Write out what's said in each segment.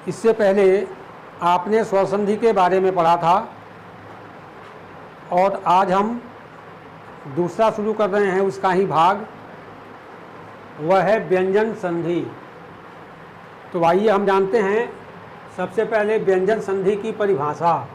इससे पहले आपने स्वर संधि के बारे में पढ़ा था और आज हम दूसरा शुरू कर रहे हैं, उसका ही भाग, वह है व्यंजन संधि। तो आइए हम जानते हैं सबसे पहले व्यंजन संधि की परिभाषा।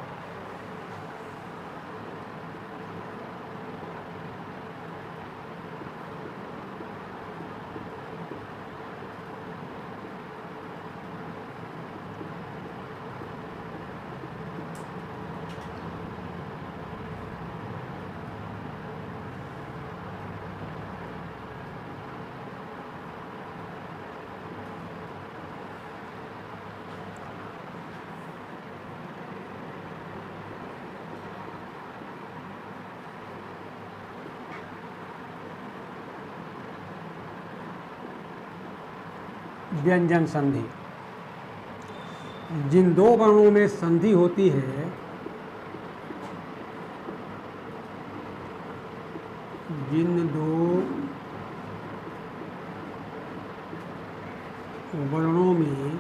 व्यंजन संधि, जिन दो वर्णों में संधि होती है, जिन दो वर्णों में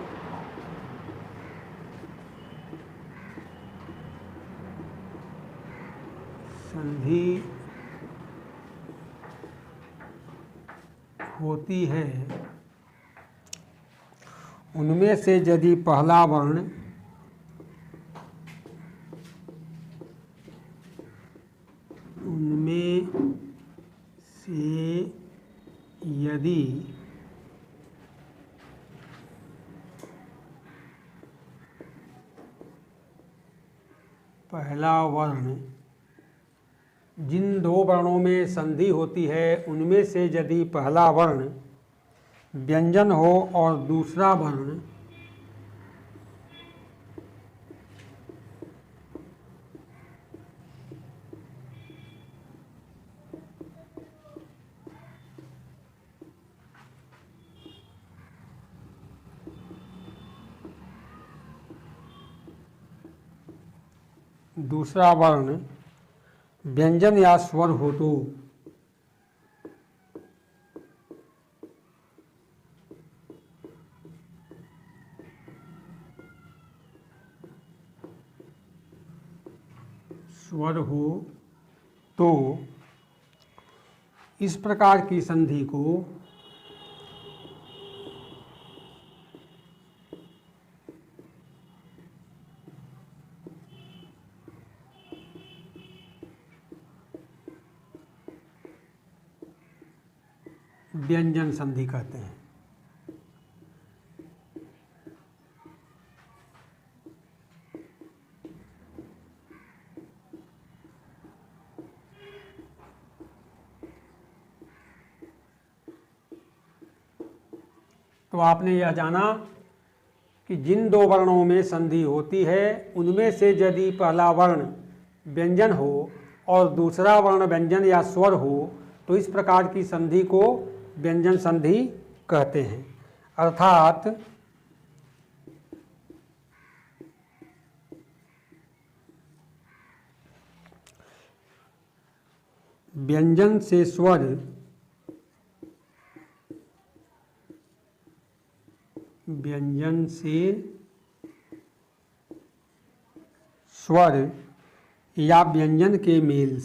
संधि होती है, उनमें से यदि पहला वर्ण जिन दो वर्णों में संधि होती है, उनमें से यदि पहला वर्ण व्यंजन हो और दूसरा वर्ण व्यंजन या स्वर हो तो इस प्रकार की संधि को व्यंजन संधि कहते हैं। तो आपने यह जाना कि जिन दो वर्णों में संधि होती है, उनमें से यदि पहला वर्ण व्यंजन हो और दूसरा वर्ण व्यंजन या स्वर हो, तो इस प्रकार की संधि को व्यंजन संधि कहते हैं। अर्थात व्यंजन से स्वर, व्यंजन से स्वर या व्यंजन के मेल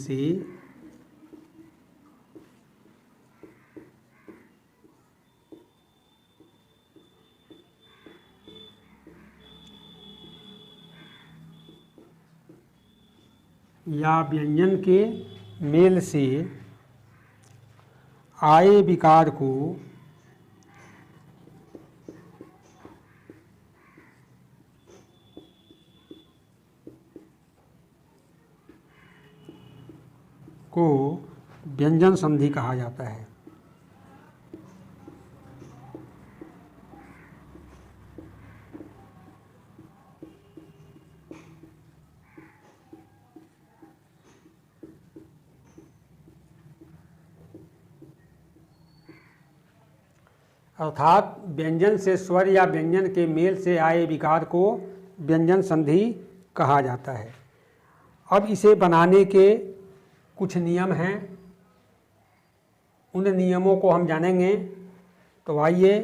से आए विकार को व्यंजन संधि कहा जाता है। अर्थात व्यंजन से स्वर या व्यंजन के मेल से आए विकार को व्यंजन संधि कहा जाता है। अब इसे बनाने के कुछ नियम हैं, उन नियमों को हम जानेंगे। तो आइए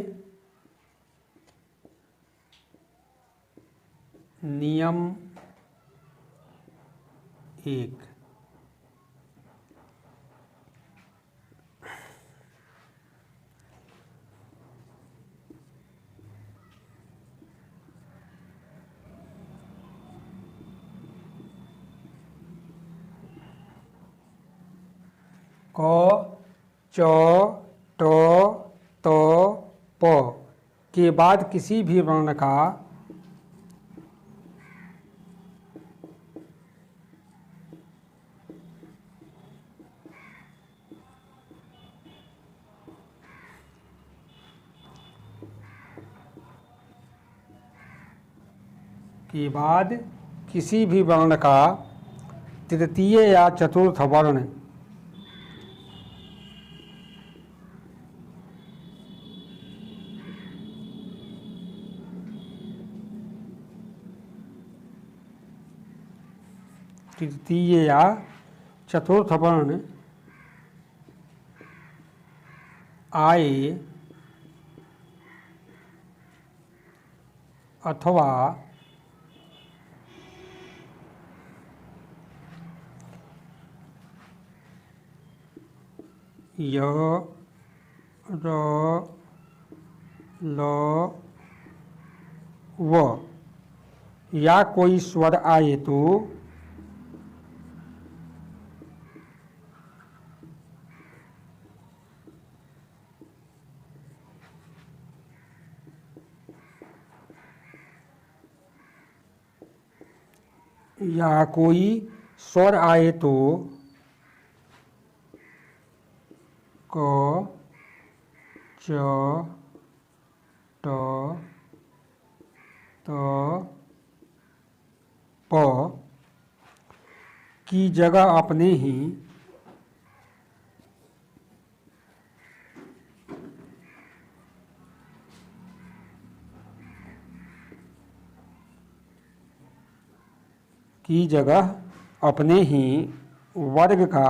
नियम 1। क, च, ट, त, प के बाद किसी भी वर्ण का तृतीय या चतुर्थ वर्ण आए अथवा य, र, ल, व या कोई स्वर आए तो क, च, ट, त, प की जगह अपने ही वर्ग का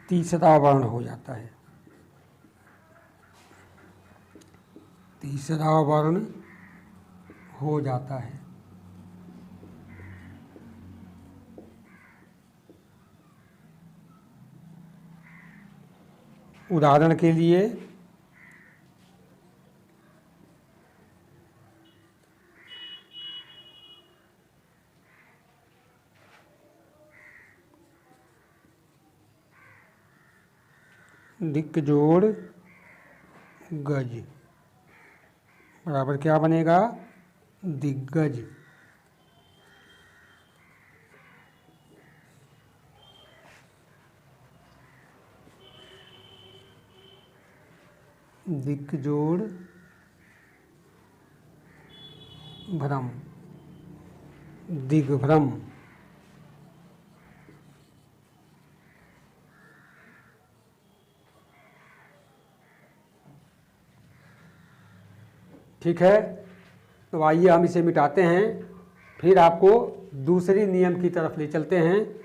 तीसरा वर्ण हो जाता है। तीसरा वर्ण हो जाता है। उदाहरण के लिए दिक्जोड़ गज बराबर क्या बनेगा? दिग्गज। दिक्जोड़ भ्रम, दिग्भ्रम। ठीक है, तो आइए हम इसे मिटाते हैं, फिर आपको दूसरी नियम की तरफ ले चलते हैं।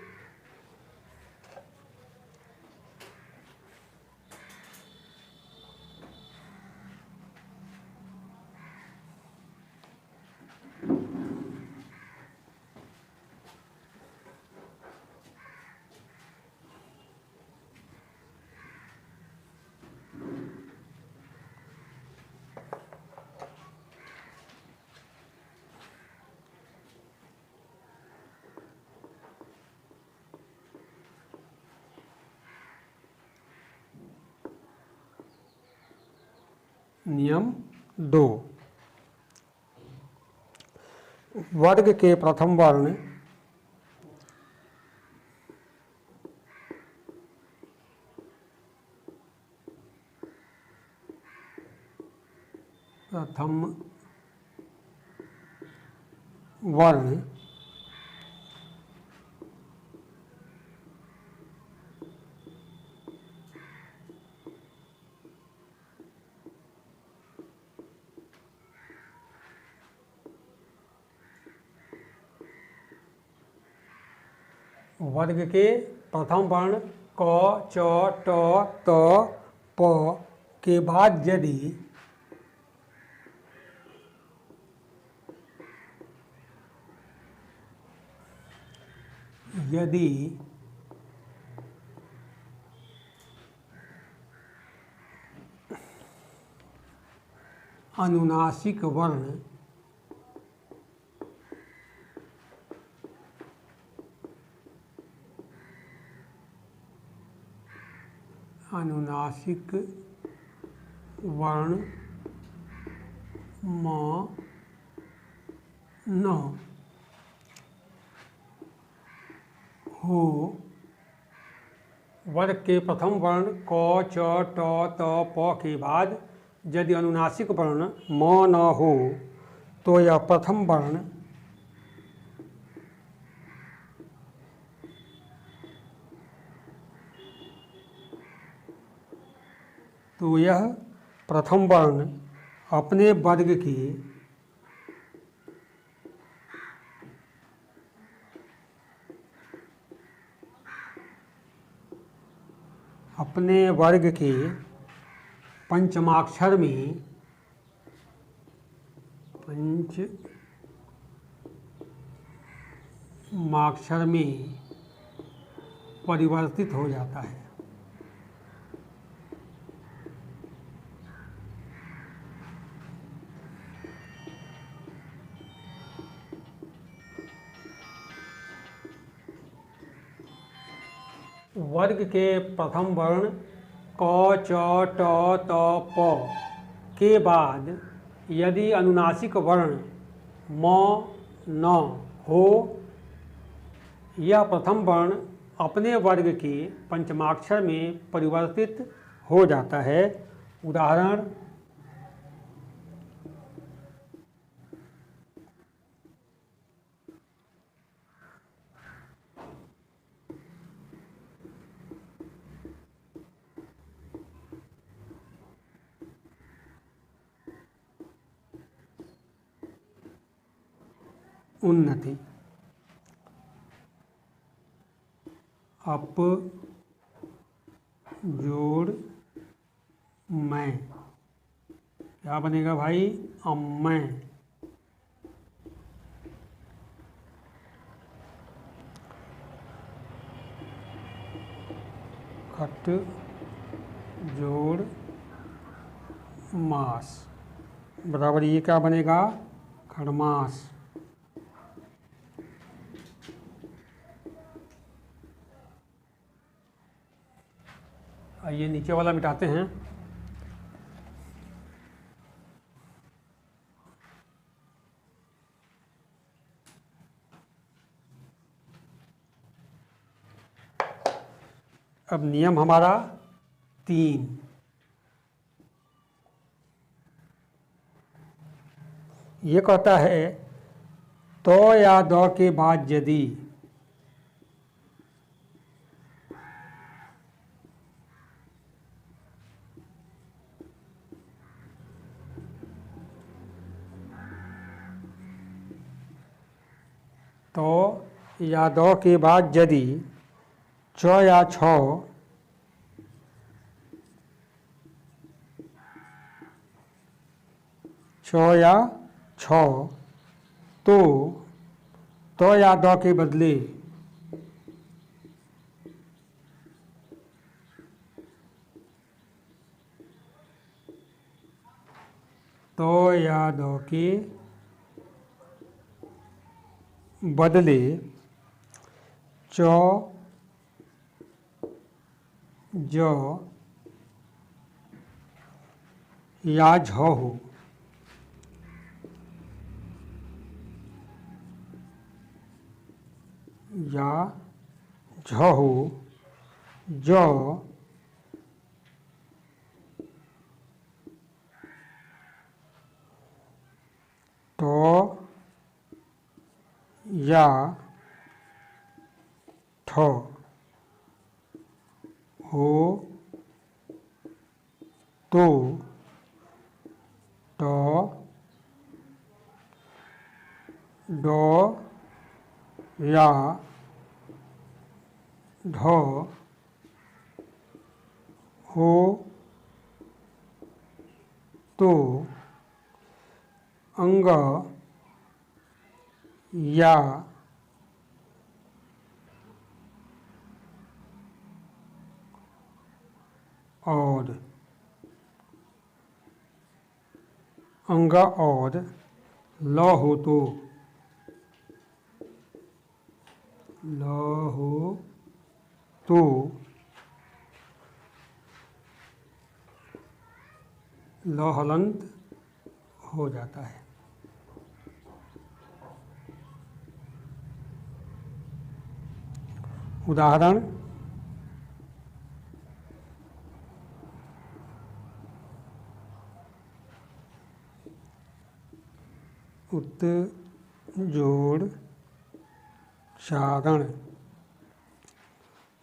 नियम 2। वर्ग के प्रथम वर्ण वर्ग के प्रथम वर्ण क, च, ट, त, प के बाद यदि यदि अनुनासिक वर्ण म न हो, वर्ग के प्रथम वर्ण क, च, ट, त, प के बाद यदि अनुनासिक वर्ण म न हो तो यह प्रथम वर्ण अपने वर्ग के पंचमाक्षर में परिवर्तित हो जाता है। वर्ग के प्रथम वर्ण क, च, ट, त, प के बाद यदि अनुनासिक वर्ण म न हो, यह प्रथम वर्ण अपने वर्ग के पंचमाक्षर में परिवर्तित हो जाता है। उदाहरण उन्नति, अप जोड़ मैं, क्या बनेगा भाई? अम्मै। खट जोड़ मास बराबर ये क्या बनेगा? खड़मास। आइए नीचे वाला मिटाते हैं। अब नियम हमारा 3, ये कहता है तो या द के बाद यदि तो या द के बाद यदि च या छ या छ तो या द के बदले तो या द के बदले च, ज या झ हो, या झ हो, ज तो या ठ हो तो ट ड या ढ हो तो अंग या और अंग और ल हो तो ल हलंत हो जाता है। उदाहरण उत जोड़ चारण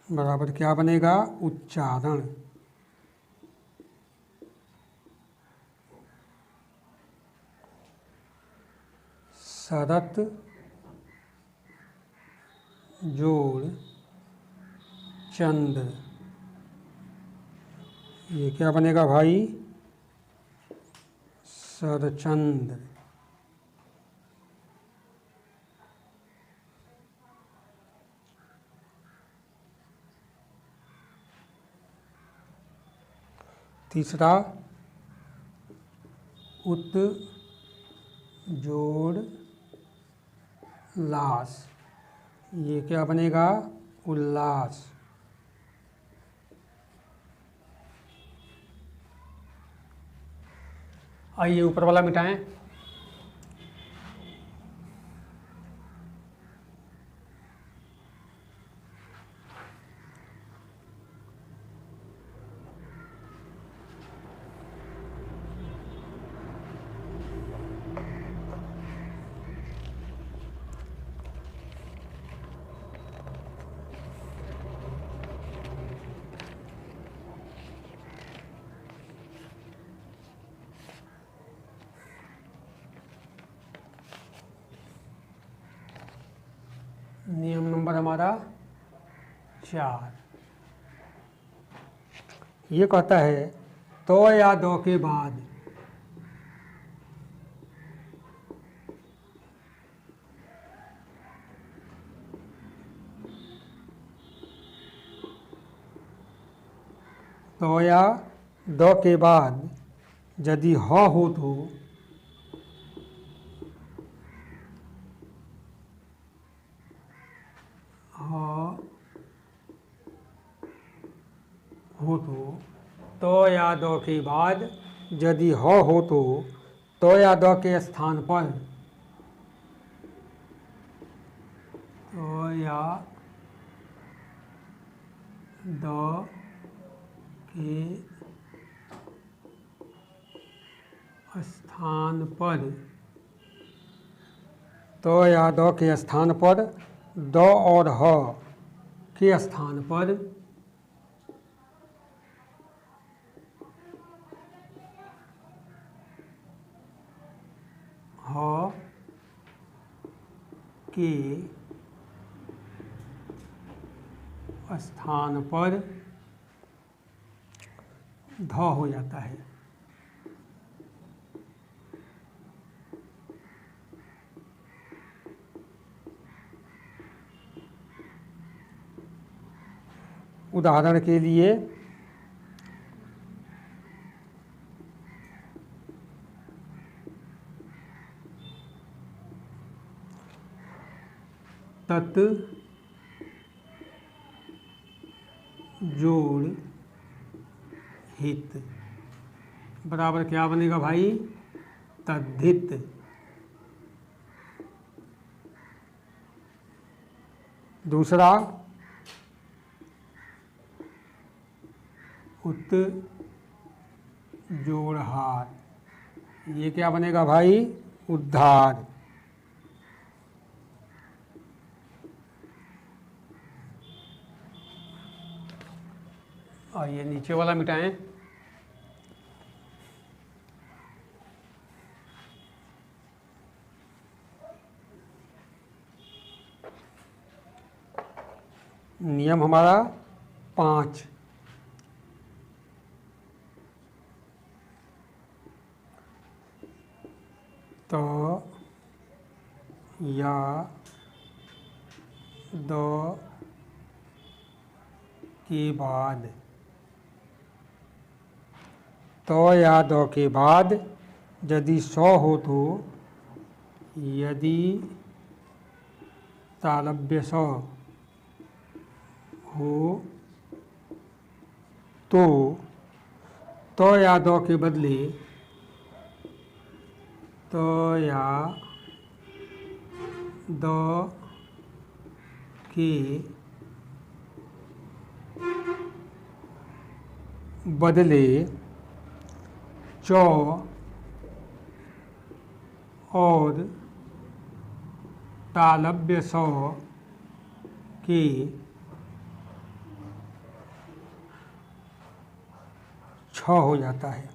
बराबर क्या बनेगा? उच्चारण। शरत जोड़ चंद्र, ये क्या बनेगा भाई? शरचंद्र। तीसरा उत जोड़ लास, ये क्या बनेगा? उल्लास। आइए ऊपर वाला मिटाएं। नियम नंबर हमारा 4 ये कहता है तो या दो के बाद तो या दो के बाद यदि ह हो तो तो या दो के बाद यदि ह हो तो या दो के स्थान पर तो या दो के स्थान पर तो या दो के स्थान पर दो और ह के स्थान पर ह के स्थान पर ध हो जाता है। उदाहरण के लिए तत् जोड़ हित बराबर क्या बनेगा भाई? तद्धित। दूसरा उत जोड़ हार, ये क्या बनेगा भाई? उद्धार। और ये नीचे वाला मिटाएं। नियम हमारा 5 त या द के बाद, त या द के बाद यदि स हो तो यदि तालव्य स हो तो त या द के बदले त या द के बदले च और तालव्य स के छ हो जाता है।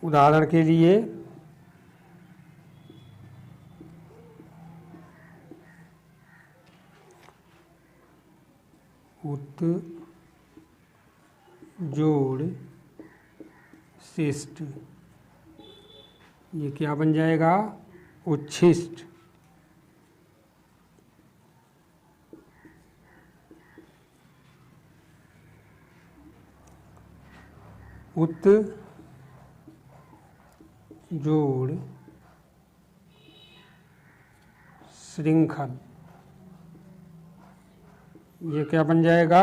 उदाहरण के लिए उत जोड़ शिष्ट, ये क्या बन जाएगा? उच्छिष्ट। उत जोड़ श्रृंखल, ये क्या बन जाएगा?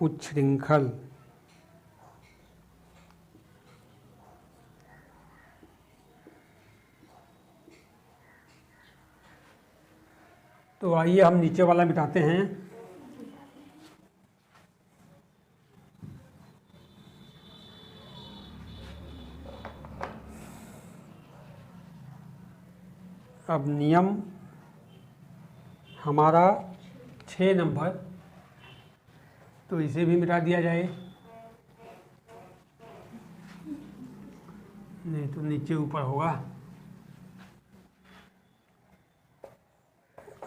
उच्छृंखल। तो आइए हम नीचे वाला मिटाते हैं। अब नियम हमारा 6 नंबर, तो इसे भी मिटा दिया जाए। नहीं तो नीचे ऊपर होगा।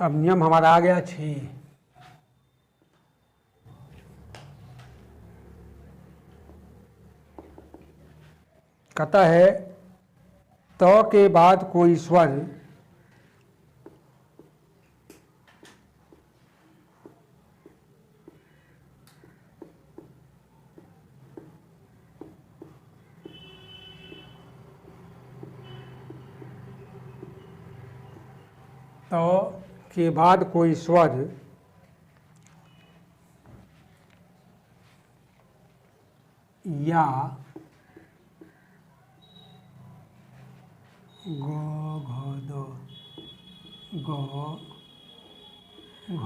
अब नियम हमारा आ गया 6। कहता है त के बाद कोई स्वर त के बाद कोई स्वर या ग घ द ग घ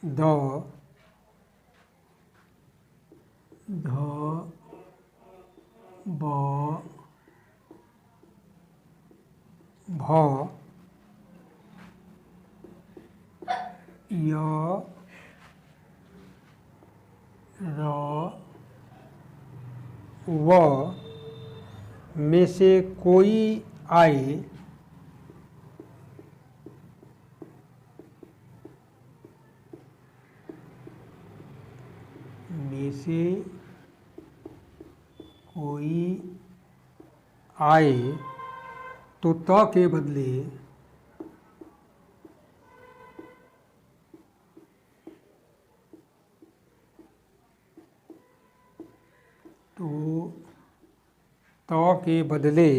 द ध ब भ य र व में से कोई आए में से कोई आए तो त के बदले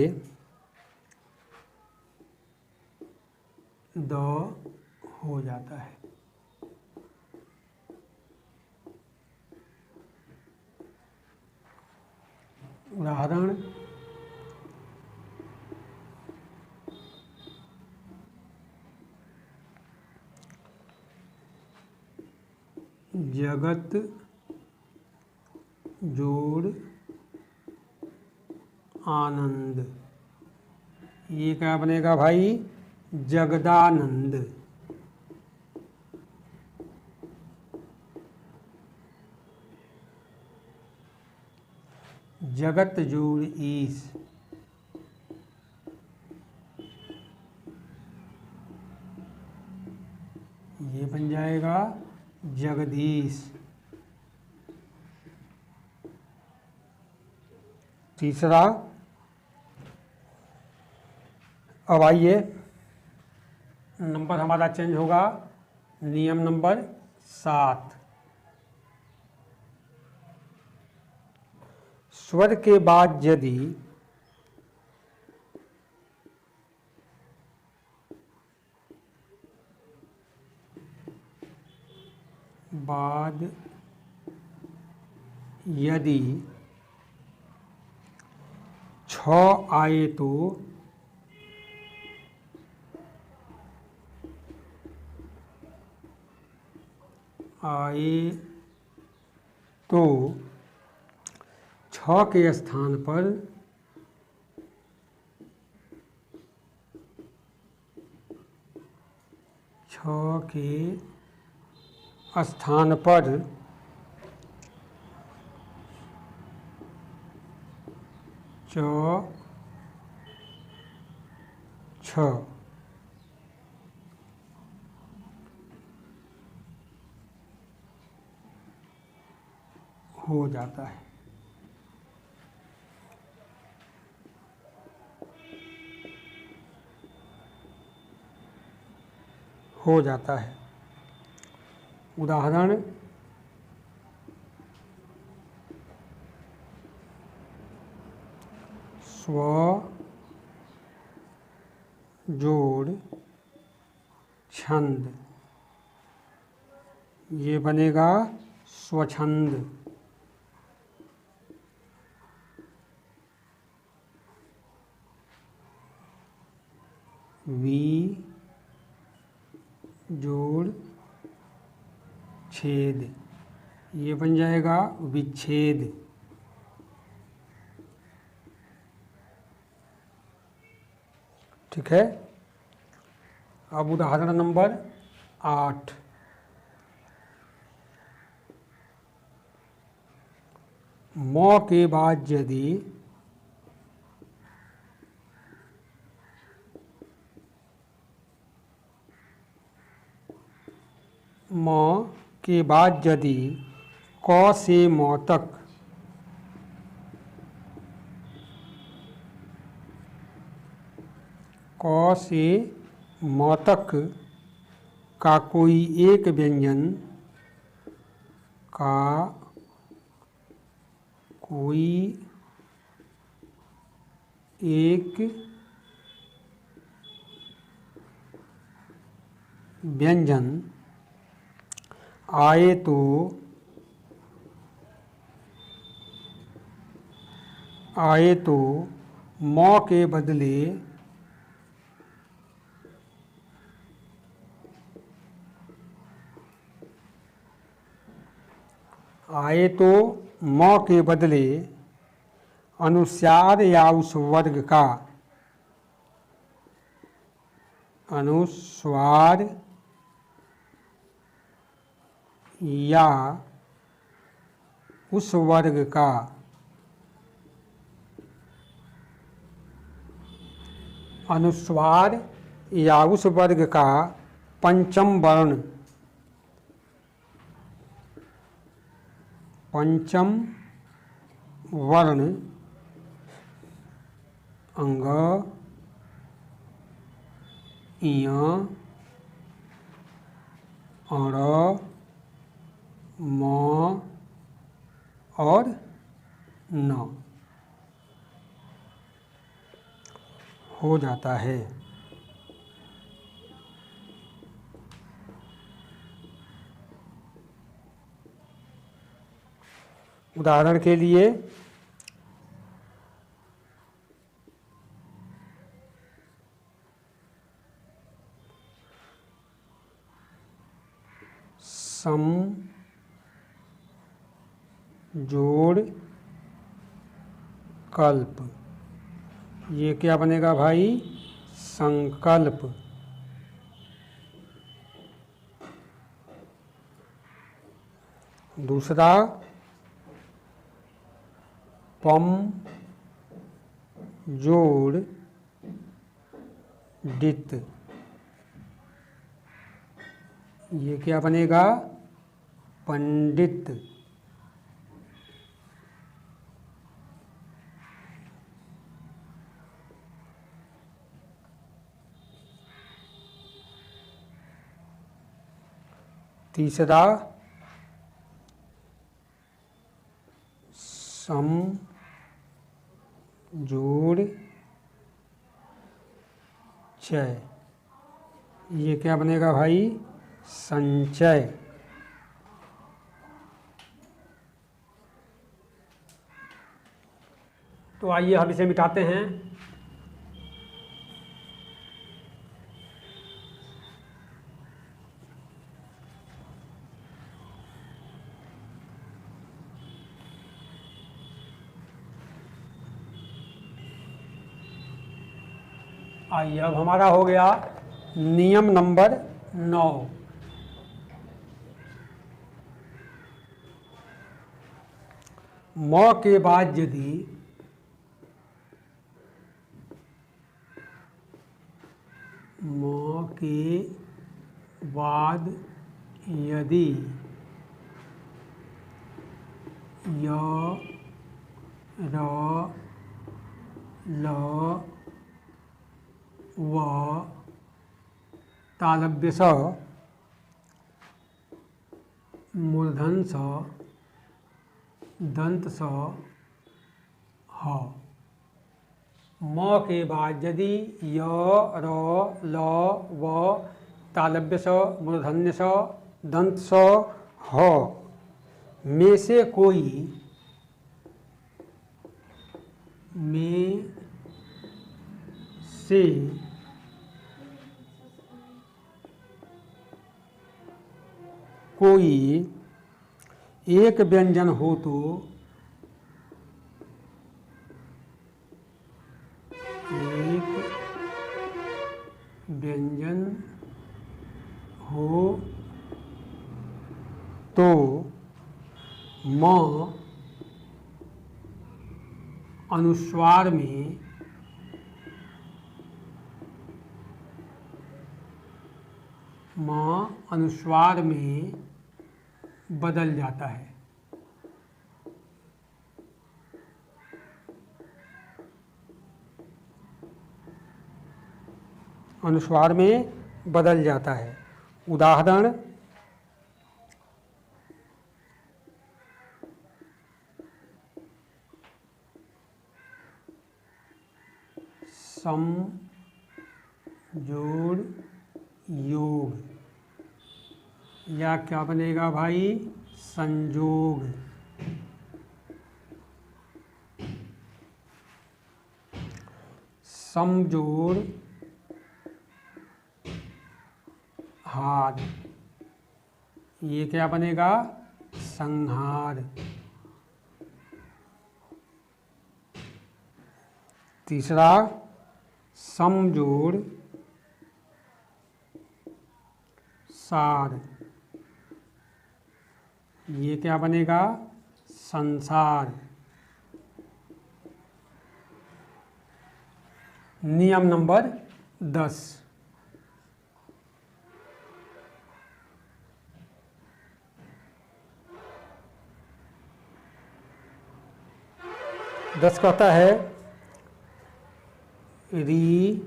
द हो जाता है। उदाहरण जगत जोड़ आनंद, ये क्या बनेगा भाई? जगदानंद। जगत जोड़ ईश, जाएगा जगदीश। तीसरा, अब आइए नंबर हमारा चेंज होगा, नियम नंबर 7। स्वर के बाद यदि छ आए तो छ के स्थान पर च छ हो जाता है। उदाहरण, स्व जोड़ छंद, ये बनेगा स्वछंद। वी जोड़ छेद, ये बन जाएगा विच्छेद। ठीक है। अब उदाहरण नंबर 8। म के बाद यदि क से म तक का कोई एक व्यंजन आए तो म के बदले अनुस्वार या उस वर्ग का अनुस्वार या उस वर्ग का पंचम वर्ण अंग, इय, अण, म और न हो जाता है। उदाहरण के लिए सम जोड़ कल्प, ये क्या बनेगा भाई? संकल्प। दूसरा, पम जोड़ डित, ये क्या बनेगा? पंडित। तीसरा सम जोड़ चय। ये क्या बनेगा भाई? संचय। तो आइए हम इसे मिटाते हैं। आइए अब हमारा हो गया नियम नंबर 9। म के बाद यदि म के बाद यदि य र ल व तालव्य स मूर्धन स दंत स ह। म के बाद यदि य र ल व तालव्य स मूर्धन्य स दंत स ह में से कोई एक व्यंजन हो तो एक व्यंजन हो तो म अनुस्वार में बदल जाता है। अनुस्वार में बदल जाता है। उदाहरण सम जोड़ योग, या क्या बनेगा भाई? संयोग। समजोड़ हार, ये क्या बनेगा? संहार। तीसरा समजोड़ सार, ये क्या बनेगा? संसार। नियम नंबर 10। दस कहता है री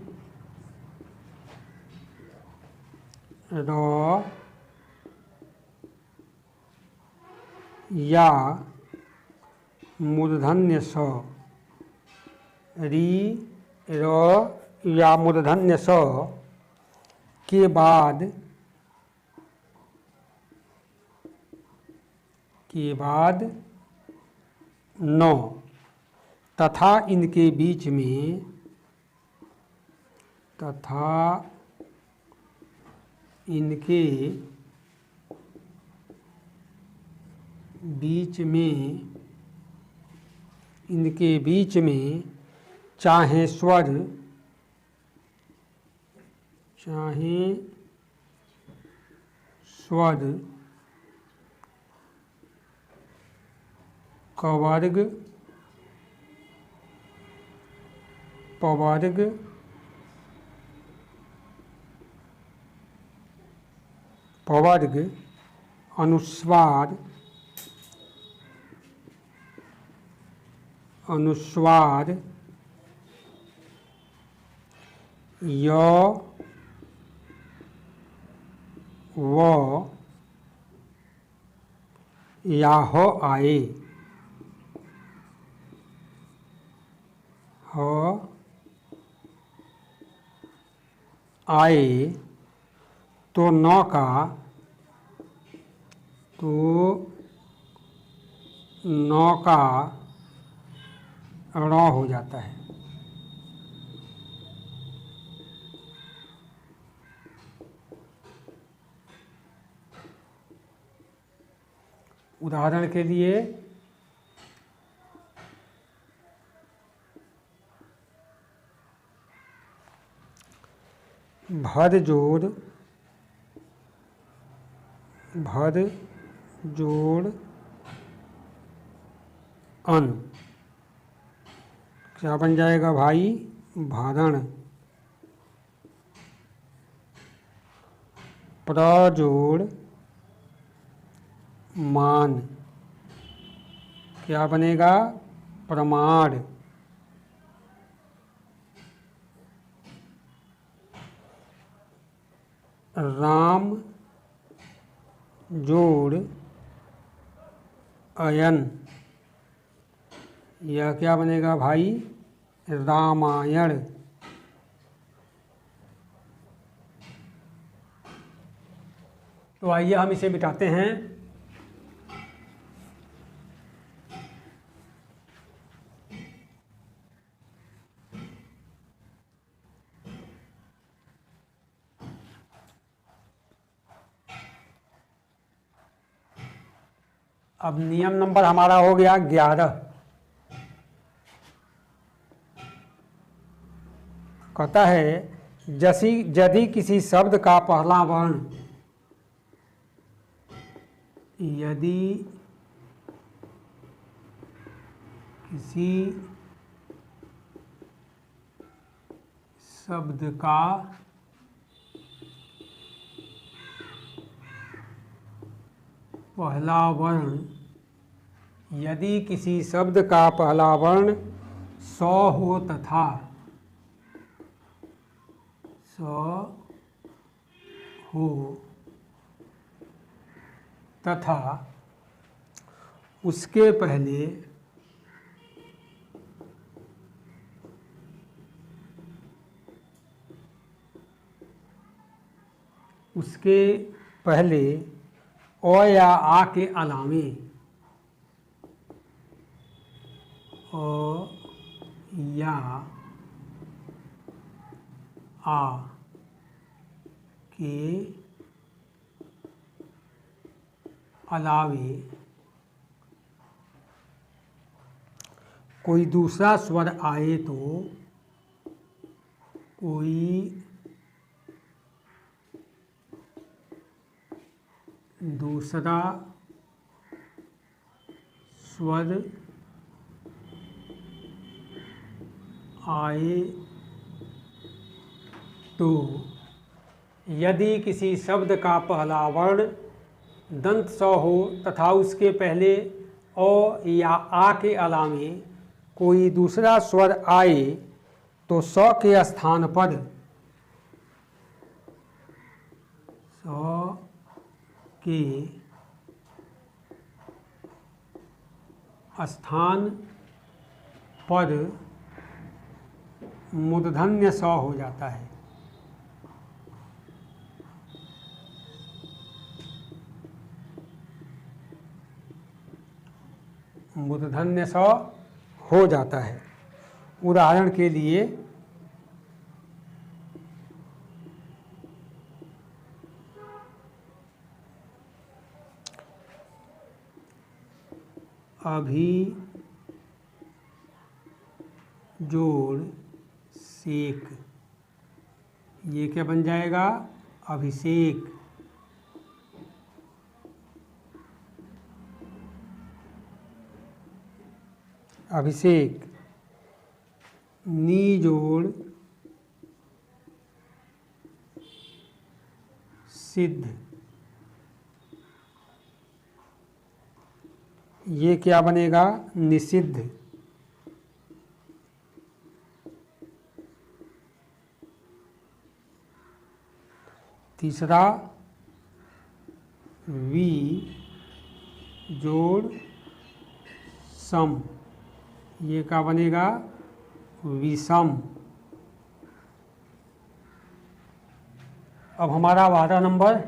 र या मूर्धन्य स, री र या मूर्धन्य स के बाद न तथा इनके बीच में चाहे स्वर कवर्ग पवर्ग पवर्ग अनुस्वार य व याह आए, ह आए तो न का ण हो जाता है। उदाहरण के लिए भर जोड़ अन क्या बन जाएगा भाई? भरण। प्रजोड़ मान क्या बनेगा? प्रमाण। राम जोड़ अयन यह क्या बनेगा भाई? रामायण। तो आइए हम इसे मिटाते हैं। अब नियम नंबर हमारा हो गया 11। कहता है यदि किसी शब्द का पहला वर्ण यदि किसी शब्द का पहला वर्ण यदि किसी शब्द का पहला वर्ण स हो तथा उसके पहले अ या आ के अलावे अ या आ के अलावे कोई दूसरा स्वर आए तो कोई दूसरा स्वर आए तो यदि किसी शब्द का पहला वर्ण दंत स हो तथा उसके पहले अ या आ के अलावे कोई दूसरा स्वर आए तो स के स्थान पर मूर्धन्य स हो जाता है। मूर्धन्य स हो जाता है। उदाहरण के लिए अभी जोड़ सेक ये क्या बन जाएगा? अभिषेक। अभिषेक। नी जोड़ सिद्ध ये क्या बनेगा? निषिद्ध। तीसरा वी जोड़ सम, ये क्या बनेगा? विषम। अब हमारा 12 नंबर,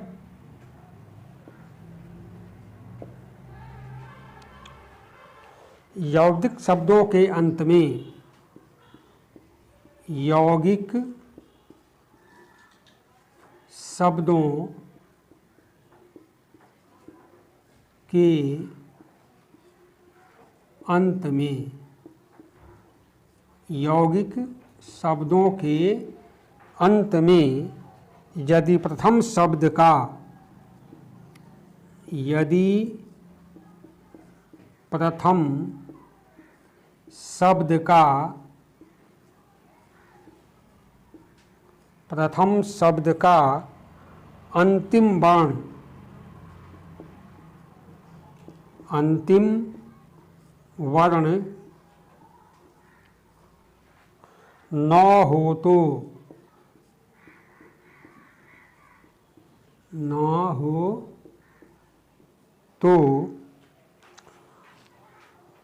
यौगिक शब्दों के अंत में यौगिक शब्दों के अंत में, यौगिक शब्दों के अंत में यदि प्रथम शब्द का, यदि प्रथम शब्द का, प्रथम शब्द का अंतिम वर्ण, अंतिम वर्ण न हो तो, न हो तो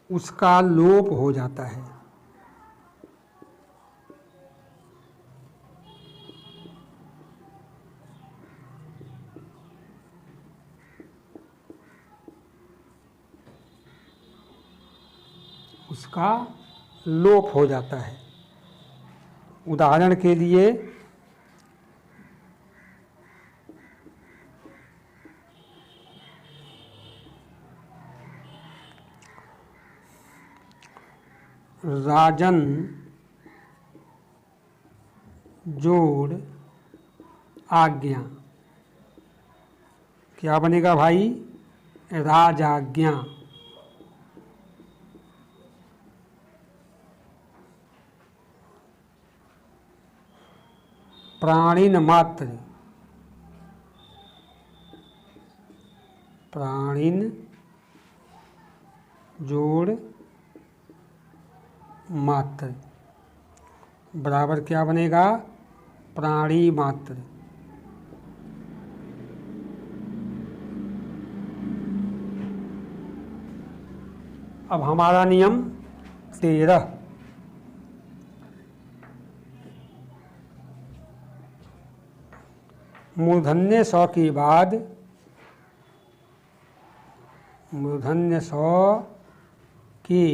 उसका लोप हो जाता है। उसका लोप हो जाता है। उदाहरण के लिए राजन जोड़ आज्ञा, क्या बनेगा भाई? राजाज्ञा। प्राणिन मात्र, प्राणिन जोड़ मात्र बराबर क्या बनेगा? प्राणी मात्र। अब हमारा नियम 13, मूर्धन्य स के बाद, मूर्धन्य स के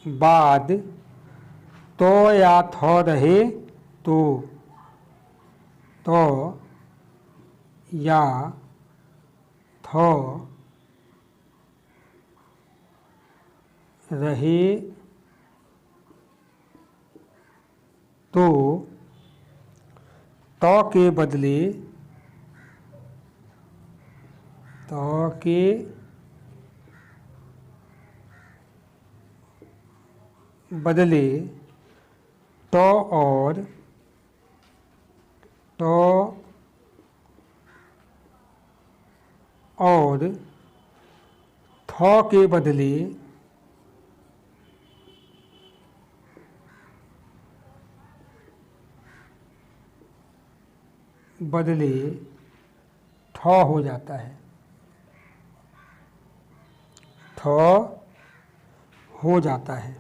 बाद तो या थ रहे तो, तो या थ रहे तो त के बदले, त के बदले तो और थ के बदले ठ हो जाता है, ठ हो जाता है।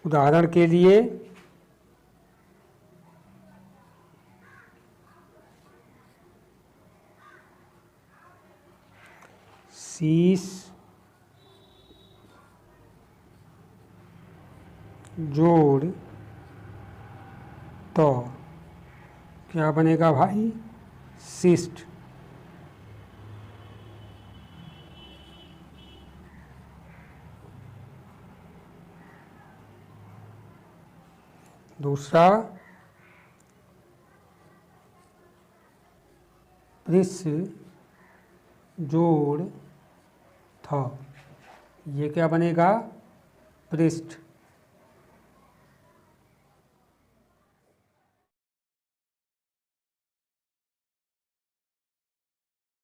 उदाहरण के लिए शीश जोड़ तो क्या बनेगा भाई? शिष्ट। दूसरा पृष जोड़ थ, ये क्या बनेगा? पृष्ठ।